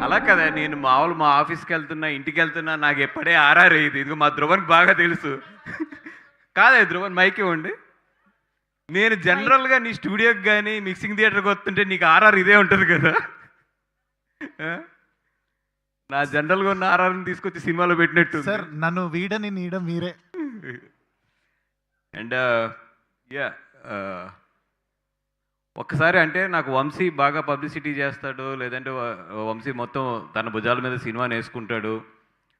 అలా కదా, నేను మామూలు మా ఆఫీస్కి వెళ్తున్నా, ఇంటికి వెళ్తున్నా, నాకు ఎప్పుడే ఆర్ఆర్ అయ్యింది. ఇదిగో మా ధ్రువన్కి బాగా తెలుసు. కాదే ధ్రువన్, మైక్ ఇవ్వండి. నేను జనరల్గా నీ స్టూడియోకి కానీ మిక్సింగ్ థియేటర్కి వస్తుంటే నీకు ఆర్ఆర్ ఇదే ఉంటుంది కదా. ఆ? నా జనరల్గా ఉన్న ఆర్ఆర్ని తీసుకొచ్చి సినిమాలో పెట్టినట్టు సార్ నన్ను వీడని నీడ మీరే. అండ్ యా, ఒక్కసారి అంటే నాకు వంశీ బాగా పబ్లిసిటీ చేస్తాడు, లేదంటే వంశీ మొత్తం తన భుజాల మీద సినిమాని వేసుకుంటాడు,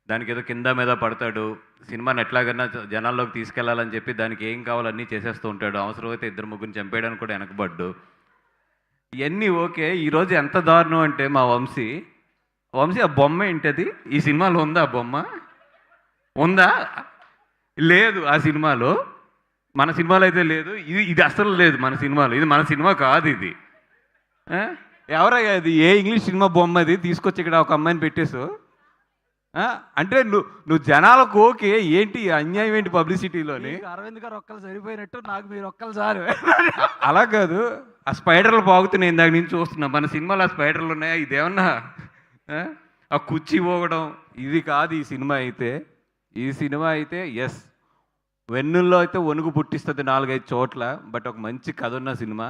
దానికి ఏదో కింద మీద పడతాడు, సినిమాని ఎట్లాగన్నా జనాల్లోకి తీసుకెళ్లాలని చెప్పి దానికి ఏం కావాలో అన్నీ చేసేస్తూ ఉంటాడు. అవసరమైతే ఇద్దరు ముగ్గురిని చంపేయడానికి కూడా వెనకబడ్డు. ఇవన్నీ ఓకే. ఈరోజు ఎంత దారుణం అంటే మా వంశీ ఆ బొమ్మ ఏంటది? ఈ సినిమాలో ఉందా ఆ బొమ్మ? ఉందా? లేదు ఆ సినిమాలో. మన సినిమాలో అయితే లేదు. ఇది అసలు లేదు మన సినిమాలో. ఇది మన సినిమా కాదు ఇది. ఎవరయ్యా ఇది? ఏ ఇంగ్లీష్ సినిమా బొమ్మ అది? తీసుకొచ్చి ఇక్కడ ఒక అమ్మాయిని పెట్టేసు. అంటే నువ్వు జనాలకు ఓకే, ఏంటి అన్యాయం ఏంటి పబ్లిసిటీలోని? అరవింద్ గారు ఒక్కలు సరిపోయినట్టు నాకు మీరు ఒక్కలు సార్. అలా కాదు, ఆ స్పైడర్లు బాగుతున్నాయి. ఇందాక నేను చూస్తున్నా మన సినిమాలో ఆ స్పైడర్లు ఉన్నాయా? ఇదేమన్నా ఆ కుర్చీ పోగడం ఇది కాదు ఈ సినిమా అయితే. ఈ సినిమా అయితే ఎస్, వెన్నుల్లో అయితే వణుకు పుట్టిస్తుంది 4-5 చోట్ల. బట్ ఒక మంచి కథ ఉన్న సినిమా.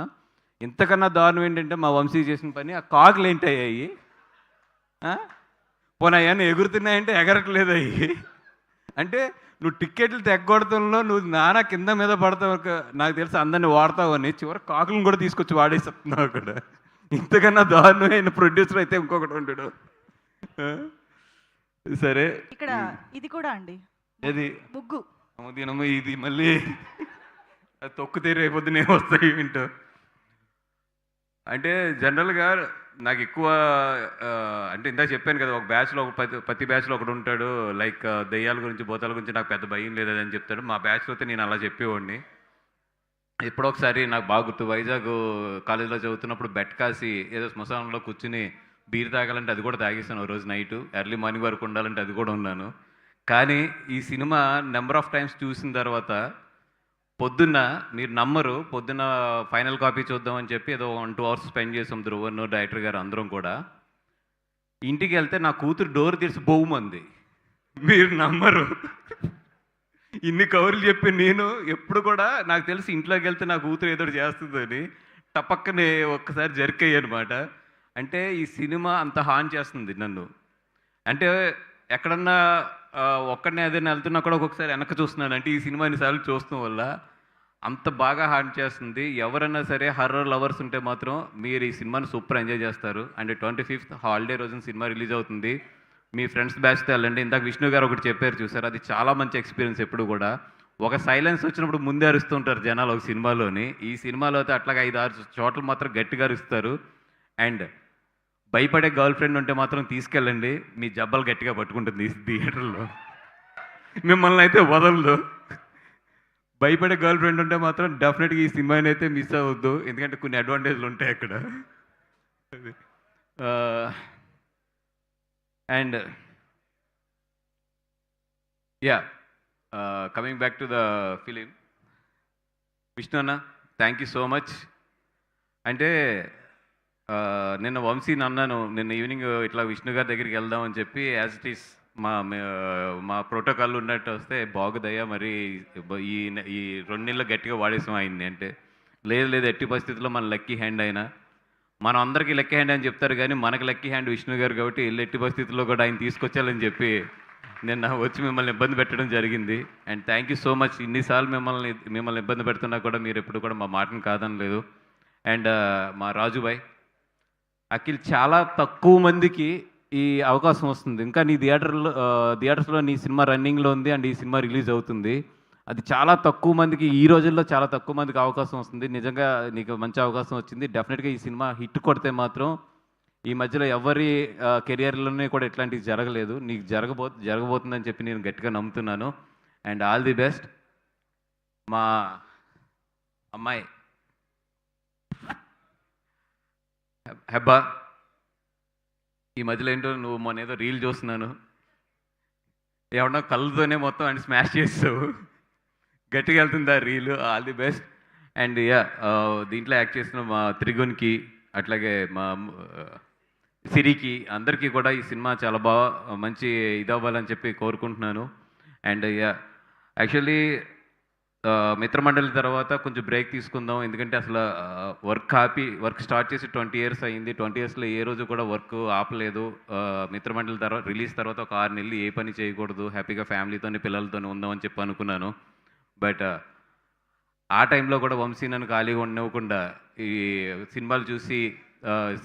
ఇంతకన్నా దారుణం ఏంటంటే మా వంశీ చేసిన పని, ఆ కాకులు ఏంటి అయ్యాయి? పోనీ అవన్నీ ఎగురుతున్నాయంటే ఎగరట్లేదు అయ్యి. అంటే నువ్వు టిక్కెట్లు తెగ్గొడతంలో నువ్వు నానా కింద మీద పడతావు, నాకు తెలిసి అందరినీ వాడతావని చివరి కాకులను కూడా తీసుకొచ్చి వాడేస్తున్నావు అక్కడ. ఇంతకన్నా దారుణమైన ప్రొడ్యూసర్ అయితే ఇంకొకటి ఉంటాడు. సరే, ఇక్కడ ఇది కూడా అండి, ఏది ముగ్గు దినము ఇది మళ్ళీ తొక్కు రేపొద్దునే వస్తాయి వింటూ. అంటే జనరల్గా నాకు ఎక్కువ అంటే ఇందాక చెప్పాను కదా, ఒక బ్యాచ్లో ప్రతి బ్యాచ్లో ఒకడు ఉంటాడు, లైక్ దెయ్యాల గురించి భూతాల గురించి నాకు పెద్ద భయం లేదని చెప్తాడు. మా బ్యాచ్లో అయితే నేను అలా చెప్పేవాడిని. ఎప్పుడో ఒకసారి నాకు బాగా గుర్తు, వైజాగ్ కాలేజీలో చదువుతున్నప్పుడు బెట్ కాసి ఏదో శ్మశానంలో కూర్చుని బీర్ తాగాలంటే అది కూడా తాగేసాను. రోజు నైటు ఎర్లీ మార్నింగ్ వరకు ఉండాలంటే అది కూడా ఉన్నాను. కానీ ఈ సినిమా నెంబర్ ఆఫ్ టైమ్స్ చూసిన తర్వాత పొద్దున్న, మీరు నమ్మరు, పొద్దున్న ఫైనల్ కాపీ చూద్దామని చెప్పి ఏదో 1-2 hours స్పెండ్ చేసాం ధ్రువన్, డైరెక్టర్ గారు అందరం కూడా. ఇంటికి వెళ్తే నా కూతురు డోర్ తెరిచి బొమ్మంది. మీరు నమ్మరు. ఇన్ని కవర్లు చెప్పి నేను ఎప్పుడు కూడా నాకు తెలిసి ఇంట్లోకి వెళ్తే నా కూతురు ఏదో చేస్తుందని టపక్కనే ఒక్కసారి జర్కయ్య అనమాట. అంటే ఈ సినిమా అంత హాన్ చేస్తుంది నన్ను. అంటే ఎక్కడన్నా ఒక్కడనే ఏదైనా వెళ్తున్నా కూడా ఒక్కొక్కసారి వెనక్కి చూస్తున్నాను. అంటే ఈ సినిమా ఎన్నిసార్లు చూడటం వల్ల అంత బాగా హాన్ చేస్తుంది. ఎవరైనా సరే హర్రర్ లవర్స్ ఉంటే మాత్రం మీరు ఈ సినిమాని సూపర్ ఎంజాయ్ చేస్తారు. అండ్ 25th హాలిడే రోజున సినిమా రిలీజ్ అవుతుంది. మీ ఫ్రెండ్స్ బ్యాచ్తో వెళ్ళండి. ఇందాక విష్ణు గారు ఒకటి చెప్పారు చూసారు, అది చాలా మంచి ఎక్స్పీరియన్స్. ఎప్పుడు కూడా ఒక సైలెన్స్ వచ్చినప్పుడు ముందే అరుస్తుంటారు జనాలు ఒక సినిమాలోని. ఈ సినిమాలో అయితే అట్లాగా 5-6 చోట్ల మాత్రం గట్టిగా అరుస్తారు. అండ్ భయపడే గర్ల్ ఫ్రెండ్ ఉంటే మాత్రం తీసుకెళ్ళండి, మీ జబ్బలు గట్టిగా పట్టుకుంటుంది ఈ థియేటర్లో, మిమ్మల్ని అయితే వదలదు. భయపడే గర్ల్ ఫ్రెండ్ ఉంటే మాత్రం డెఫినెట్గా ఈ సినిమాని అయితే మిస్ అవ్వద్దు, ఎందుకంటే కొన్ని అడ్వాంటేజ్లు ఉంటాయి అక్కడ. And yeah, coming back to the film, Vishnu అన్న థ్యాంక్ యూ సో మచ్. అంటే నిన్న వంశీని అన్నాను, నిన్న ఈవినింగ్ ఇట్లా విష్ణు గారి దగ్గరికి వెళ్దామని చెప్పి, యాజ్ ఇట్ ఈస్ మా ప్రోటోకాల్ ఉన్నట్టు వస్తే బాగుదయ్యా మరి ఈ 2 నెలలు గట్టిగా వాడేసాం ఆయన్ని. అంటే లేదు ఎట్టి పరిస్థితుల్లో మన లక్కీ హ్యాండ్ అయినా, మనం అందరికీ లక్కీ హ్యాండ్ అని చెప్తారు కానీ మనకి లక్కీ హ్యాండ్ విష్ణు గారు కాబట్టి ఎట్టి పరిస్థితుల్లో కూడా ఆయన తీసుకొచ్చాలని చెప్పి నిన్న వచ్చి మిమ్మల్ని ఇబ్బంది పెట్టడం జరిగింది. And thank you so much. ఇన్నిసార్లు మిమ్మల్ని ఇబ్బంది పెడుతున్నా కూడా మీరు ఎప్పుడు కూడా మా మాటను కాదనలేదు. అండ్ మా రాజుబాయ్, అఖిల్, చాలా తక్కువ మందికి ఈ అవకాశం వస్తుంది. ఇంకా నీ థియేటర్స్లో నీ సినిమా రన్నింగ్లో ఉంది అండ్ ఈ సినిమా రిలీజ్ అవుతుంది. అది చాలా తక్కువ మందికి, ఈ రోజుల్లో చాలా తక్కువ మందికి అవకాశం వస్తుంది. నిజంగా నీకు మంచి అవకాశం వచ్చింది. డెఫినెట్గా ఈ సినిమా హిట్ కొడితే మాత్రం ఈ మధ్యలో ఎవరి కెరియర్లోనే కూడా ఇట్లాంటివి జరగలేదు, నీకు జరగబోతుందని చెప్పి నేను గట్టిగా నమ్ముతున్నాను. And all the best. మా అమ్మాయి హెబ్బా, ఈ మధ్యలో ఏంటో నువ్వు మొన్న ఏదో రీల్ చూస్తున్నాను, ఏమన్నా కళ్ళతోనే మొత్తం అని స్మాష్ చేస్తావు, గట్టిగా వెళ్తుంది ఆ reel. All the best. And yeah, దీంట్లో యాక్ట్ చేసిన మా త్రిగుణ్కి, అట్లాగే మా సిరికి అందరికీ కూడా ఈ సినిమా చాలా బాగా మంచి ఇది అవ్వాలని చెప్పి కోరుకుంటున్నాను. అండ్ యాక్చువల్లీ మిత్రమండలి తర్వాత కొంచెం బ్రేక్ తీసుకుందాం, ఎందుకంటే అసలు వర్క్ స్టార్ట్ చేసి 20 ఇయర్స్ అయింది. 20 ఇయర్స్లో ఏ రోజు కూడా వర్క్ ఆపలేదు. మిత్రమండలి తర్వాత రిలీజ్ తర్వాత ఒక 6 నెలలు ఏ పని చేయకూడదు, హ్యాపీగా ఫ్యామిలీతోని పిల్లలతోని ఉందామని చెప్పి అనుకున్నాను. బట్ ఆ టైంలో కూడా వంశీ నన్ను ఖాళీగా ఉండనివ్వకుండా ఈ సినిమాలు చూసి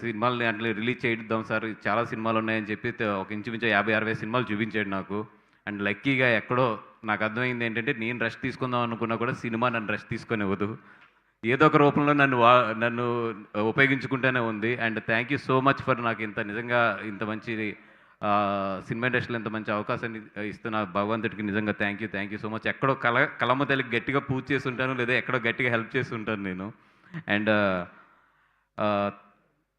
సినిమాలని అట్లా రిలీజ్ చేద్దాం సార్, చాలా సినిమాలు ఉన్నాయని చెప్పి ఒక ఇంచుమించు 50-60 సినిమాలు చూపించాడు నాకు. అండ్ లక్కీగా ఎక్కడో నాకు అర్థమైంది ఏంటంటే, నేను రెస్ట్ తీసుకుందాం అనుకున్నా కూడా సినిమా నన్ను రెస్ట్ తీసుకొనివ్వదు. ఏదో ఒక రూపంలో నన్ను ఉపయోగించుకుంటూనే ఉంది. And thank you so much for నాకు నిజంగా ఇంత మంచి సినిమా ఇండస్ట్రీలో ఇంత మంచి అవకాశాన్ని ఇస్తున్న భగవంతుడికి నిజంగా థ్యాంక్ యూ సో మచ్. ఎక్కడో కలమ్మ తల్లికి గట్టిగా పూజ చేసి ఉంటాను, లేదా ఎక్కడో గట్టిగా హెల్ప్ చేసి ఉంటాను నేను. అండ్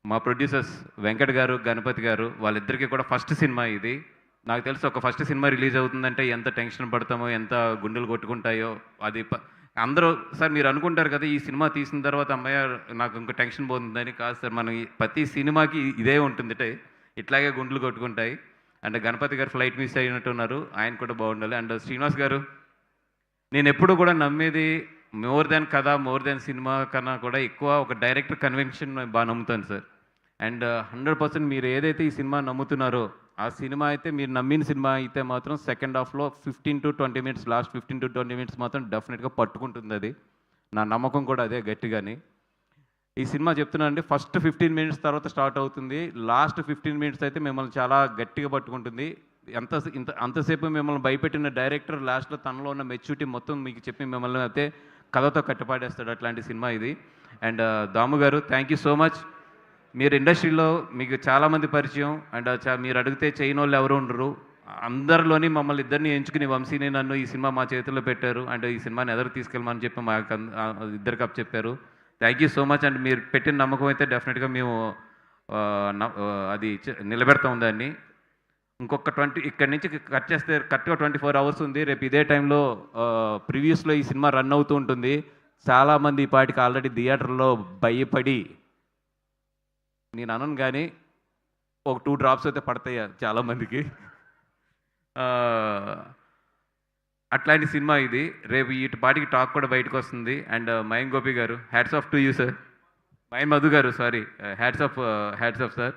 మా ప్రొడ్యూసర్స్ వెంకట్ గారు, గణపతి గారు, వాళ్ళిద్దరికీ కూడా ఫస్ట్ సినిమా ఇది. నాకు తెలుసు ఒక ఫస్ట్ సినిమా రిలీజ్ అవుతుందంటే ఎంత టెన్షన్ పడతామో, ఎంత గుండెలు కొట్టుకుంటాయో. అది అందరూ సార్ మీరు అనుకుంటారు కదా ఈ సినిమా తీసిన తర్వాత అమ్మాయి నాకు ఇంకా టెన్షన్ పోతుందని. కాదు సార్, మనం ప్రతి సినిమాకి ఇదే ఉంటుంది, ఇట్లాగే గుండెలు కొట్టుకుంటాయి. అండ్ గణపతి గారు ఫ్లైట్ మిస్ అయినట్టున్నారు, ఆయన కూడా బాగుండాలి. అండ్ శ్రీనివాస్ గారు, నేను ఎప్పుడు కూడా నమ్మేది మోర్ దెన్ కథ, మోర్ దెన్ సినిమా కన్నా కూడా ఎక్కువ ఒక డైరెక్టర్ కన్వెన్షన్ బాగా నమ్ముతాను సార్. అండ్ 100% మీరు ఏదైతే ఈ సినిమా నమ్ముతున్నారో ఆ సినిమా అయితే, మీరు నమ్మిన సినిమా అయితే మాత్రం సెకండ్ హాఫ్లో 15 to 20 minutes, last 15 to 20 minutes మాత్రం డెఫినెట్గా పట్టుకుంటుంది. అది నా నమ్మకం కూడా అదే గట్టిగాని. ఈ సినిమా చెప్తున్నానండి, ఫస్ట్ 15 మినిట్స్ తర్వాత స్టార్ట్ అవుతుంది, లాస్ట్ 15 మినిట్స్ అయితే మిమ్మల్ని చాలా గట్టిగా పట్టుకుంటుంది. అంతసేపు మిమ్మల్ని భయపెట్టిన డైరెక్టర్ లాస్ట్లో తనలో ఉన్న మెచ్యూరిటీ మొత్తం మీకు చెప్పి మిమ్మల్ని అయితే కథతో కట్టిపాడేస్తాడు, అట్లాంటి సినిమా ఇది. అండ్ దాము గారు, థ్యాంక్ యూ సో మచ్. మీరు ఇండస్ట్రీలో మీకు చాలామంది పరిచయం. అండ్ మీరు అడిగితే చేయని వాళ్ళు ఎవరు ఉండరు. అందరిలోని మమ్మల్ని ఇద్దరిని ఎంచుకుని వంశీని నన్ను ఈ సినిమా మా చేతుల్లో పెట్టారు. అండ్ ఈ సినిమాని ఎదురు తీసుకెళ్ళమని చెప్పి మా ఇద్దరికి అప్ చెప్పారు. Thank you so much. And మీరు పెట్టిన నమ్మకం అయితే డెఫినెట్గా మేము అది నిలబెడతాం దాన్ని. ఇంకొక ఇక్కడి నుంచి కట్ చేస్తే కరెక్ట్గా 24 అవర్స్ ఉంది. రేపు ఇదే టైంలో ప్రివ్యూస్లో ఈ సినిమా రన్ అవుతూ ఉంటుంది. చాలామంది ఈ పాటికి ఆల్రెడీ థియేటర్లో భయపడి, నేను అనను కానీ ఒక 2 డ్రాప్స్ అయితే పడతాయి చాలామందికి. అట్లాంటి సినిమా ఇది. రేపు వీటి పాటికి టాక్ కూడా బయటకు వస్తుంది. అండ్ మయం గోపి గారు, hats off to you sir. Mayam Madhu గారు, సారీ, హ్యాట్స్ ఆఫ్ సార్.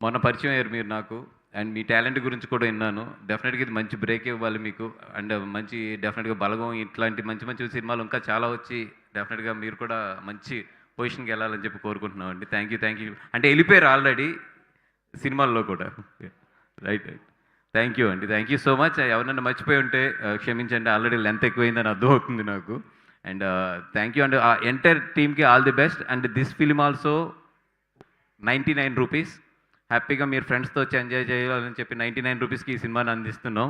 మొన్న పరిచయం అయ్యారు మీరు నాకు. అండ్ మీ టాలెంట్ గురించి కూడా విన్నాను. డెఫినెట్గా ఇది మంచి బ్రేక్ ఇవ్వాలి మీకు. అండ్ మంచి డెఫినెట్గా బలగం, ఇట్లాంటి మంచి మంచి సినిమాలు ఇంకా చాలా వచ్చి డెఫినెట్గా మీరు కూడా మంచి పొజిషన్కి వెళ్ళాలని చెప్పి కోరుకుంటున్నామండి. Thank you. అంటే వెళ్ళిపోయారు ఆల్రెడీ సినిమాల్లో కూడా. రైట్. థ్యాంక్ యూ అండి, థ్యాంక్ యూ సో మచ్. ఎవరన్నా మర్చిపోయి ఉంటే క్షమించండి, ఆల్రెడీ లెంత్ ఎక్కువైందని అర్థమవుతుంది నాకు. And thank you. And entire టీమ్కి all the best. And this film also 99 rupees. హ్యాపీగా మీరు ఫ్రెండ్స్తో వచ్చి ఎంజాయ్ చేయాలని చెప్పి 99 రూపీస్కి ఈ సినిమాని అందిస్తున్నాం.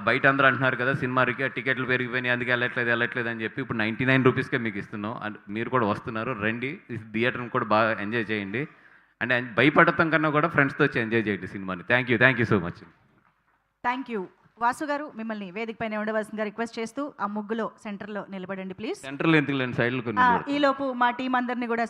బయట అందరూ అంటున్నారు కదా సినిమాకి టికెట్లు పెరిగిపోయినాయి అందుకే వెళ్ళట్లేదు అని చెప్పి, ఇప్పుడు 99 రూపీస్కే మీకు ఇస్తున్నాం. అండ్ మీరు కూడా వస్తున్నారు, రండి, థియేటర్ని కూడా బాగా ఎంజాయ్ చేయండి. అండ్ భయపడటం కన్నా కూడా ఫ్రెండ్స్తో వచ్చి ఎంజాయ్ చేయండి సినిమాని. Thank you so much. Thank you. Vasu గారు, మిమ్మల్ని వేదిక పైన ఉండవలసిందిగా రిక్వెస్ట్ చేస్తూ ఆ ముగ్గులో సెంటర్లో నిలబడండి ప్లీజ్. సెంటర్లో ఎందుకు లేని సైడ్లో కొన్ని ఈలోపు మా టీం అందరినీ కూడా